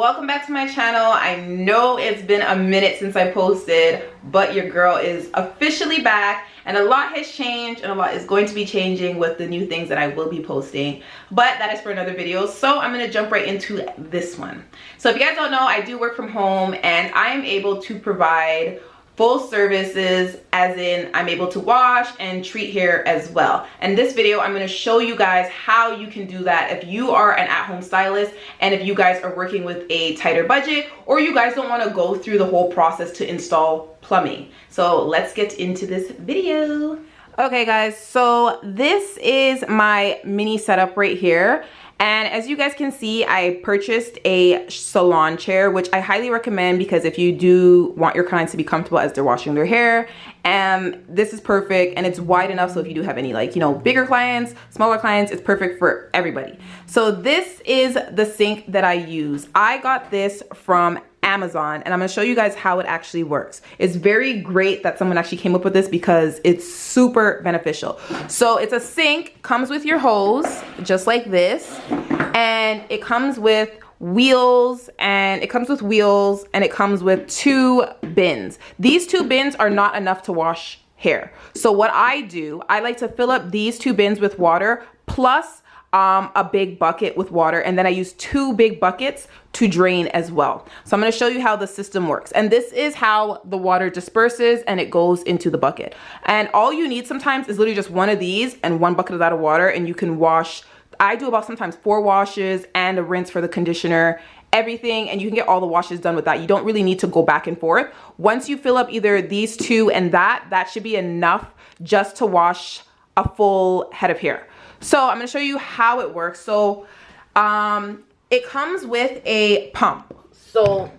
welcome back to my channel. I know it's been a minute since I posted, but your girl is officially back and a lot has changed and a lot is going to be changing with the new things that I will be posting, but that is for another video. So I'm going to jump right into this one. So if you guys don't know, I do work from home and I am able to provide full services, as in I'm able to wash and treat hair as well. And this video I'm going to show you guys how you can do that if you are an at-home stylist and if you guys are working with a tighter budget or you guys don't want to go through the whole process to install plumbing. So let's get into this video. Okay guys, so this is my mini setup right here. And as you guys can see, I purchased a salon chair, which I highly recommend because if you do want your clients to be comfortable as they're washing their hair, this is perfect and it's wide enough so if you do have any bigger clients, smaller clients, it's perfect for everybody. So this is the sink that I use. I got this from Amazon and I'm going to show you guys how it actually works. It's very great that someone actually came up with this because it's super beneficial. So it's a sink, comes with your hose just like this, and it comes with wheels and it comes with two bins. These two bins are not enough to wash hair. So what I do, I like to fill up these two bins with water plus a big bucket with water, and then I use two big buckets to drain as well. So I'm going to show you how the system works, and this is how the water disperses and it goes into the bucket. And all you need sometimes is literally just one of these and one bucket of that of water, and you can wash. I do about sometimes 4 washes and a rinse for the conditioner, everything, and you can get all the washes done with that. You don't really need to go back and forth. Once you fill up either these two and that should be enough just to wash a full head of hair. So I'm going to show you how it works. So it comes with a pump. So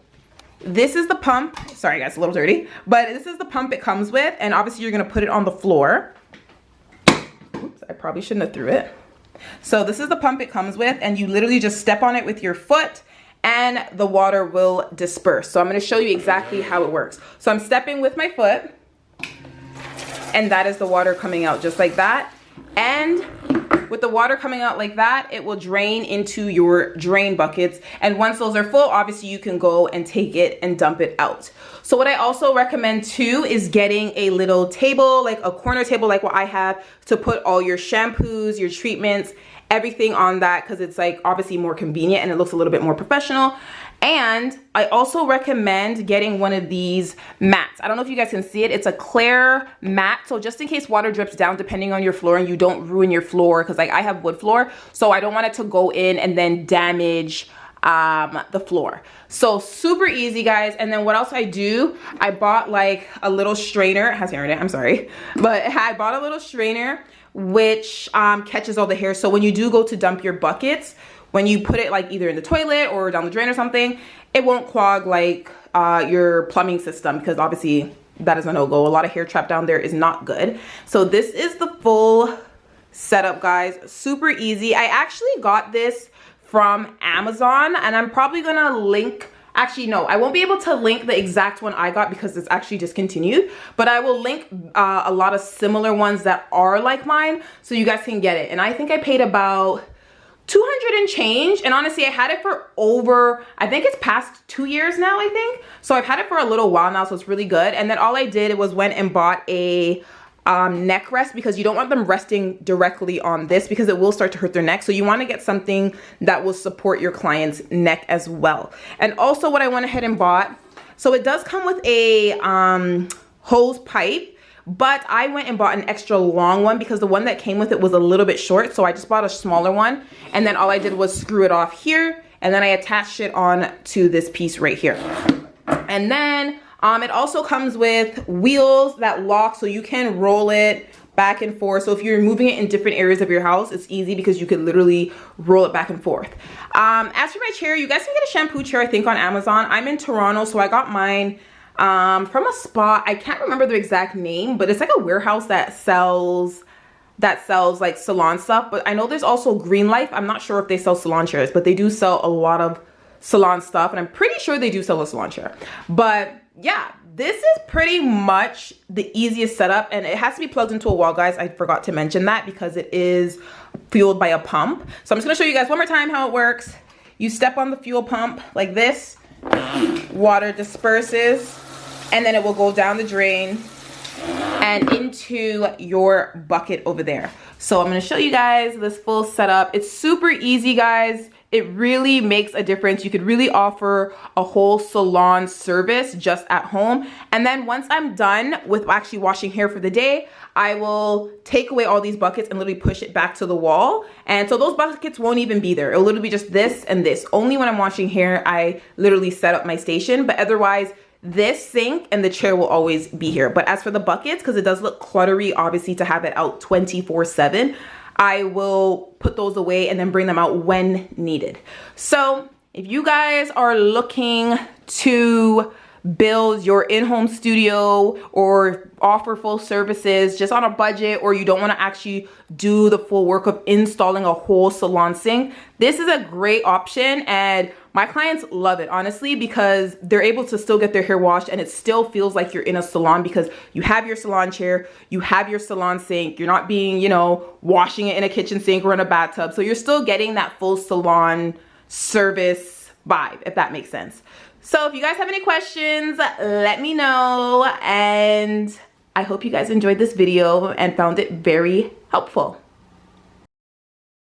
this is the pump. Sorry guys, a little dirty, but this is the pump it comes with, and obviously you're going to put it on the floor. Oops, I probably shouldn't have threw it. So this is the pump it comes with, and you literally just step on it with your foot and the water will disperse. So I'm going to show you exactly how it works. So I'm stepping with my foot and that is the water coming out just like that. And with the water coming out like that, it will drain into your drain buckets. And once those are full, obviously you can go and take it and dump it out. So what I also recommend too is getting a little table, like a corner table like what I have, to put all your shampoos, your treatments, everything on that, because it's obviously more convenient and it looks a little bit more professional. And I also recommend getting one of these mats. I don't know if you guys can see it. It's a clear mat. So just in case water drips down, depending on your floor, and you don't ruin your floor, because I have wood floor, so I don't want it to go in and then damage the floor. So super easy guys. And then what else I do, I bought a little strainer. It has hair in it, I'm sorry, but I bought a little strainer which catches all the hair. So when you do go to dump your buckets, when you put it either in the toilet or down the drain or something, it won't clog your plumbing system, because obviously that is a no-go. A lot of hair trapped down there is not good. So this is the full setup guys. Super easy. I actually got this from Amazon and I'm probably gonna link, actually no, I won't be able to link the exact one I got because it's actually discontinued, but I will link a lot of similar ones that are like mine so you guys can get it. And I think I paid about 200 and change, and honestly I had it for over, I think it's past 2 years now, I think. So I've had it for a little while now, so it's really good. And then all I did was went and bought a neck rest, because you don't want them resting directly on this because it will start to hurt their neck. So you want to get something that will support your client's neck as well. And also what I went ahead and bought, so it does come with a hose pipe, but I went and bought an extra long one because the one that came with it was a little bit short. So I just bought a smaller one, and then all I did was screw it off here, and then I attached it on to this piece right here. And then it also comes with wheels that lock, so you can roll it back and forth. So if you're moving it in different areas of your house, it's easy because you can literally roll it back and forth. As for my chair, you guys can get a shampoo chair I think on Amazon. I'm in Toronto, so I got mine from a spot. I can't remember the exact name, but it's a warehouse that sells salon stuff. But I know there's also Green Life. I'm not sure if they sell salon chairs, but they do sell a lot of salon stuff, and I'm pretty sure they do sell a salon chair. But yeah, this is pretty much the easiest setup, and it has to be plugged into a wall, guys. I forgot to mention that because it is fueled by a pump. So I'm just gonna show you guys one more time how it works. You step on the fuel pump like this, water disperses, and then it will go down the drain and into your bucket over there. So I'm gonna show you guys this full setup. It's super easy, guys. It really makes a difference. You could really offer a whole salon service just at home. And then once I'm done with actually washing hair for the day, I will take away all these buckets and literally push it back to the wall. And so those buckets won't even be there. It'll literally be just this and this. Only when I'm washing hair, I literally set up my station, but otherwise, this sink and the chair will always be here. But as for the buckets, because it does look cluttery, obviously, to have it out 24/7, I will put those away and then bring them out when needed. So if you guys are looking to build your in-home studio or offer full services just on a budget, or you don't want to actually do the full work of installing a whole salon sink, this is a great option. And my clients love it, honestly, because they're able to still get their hair washed and it still feels like you're in a salon, because you have your salon chair, you have your salon sink, you're not being, you know, washing it in a kitchen sink or in a bathtub. So you're still getting that full salon service vibe, if that makes sense. So if you guys have any questions, let me know. And I hope you guys enjoyed this video and found it very helpful.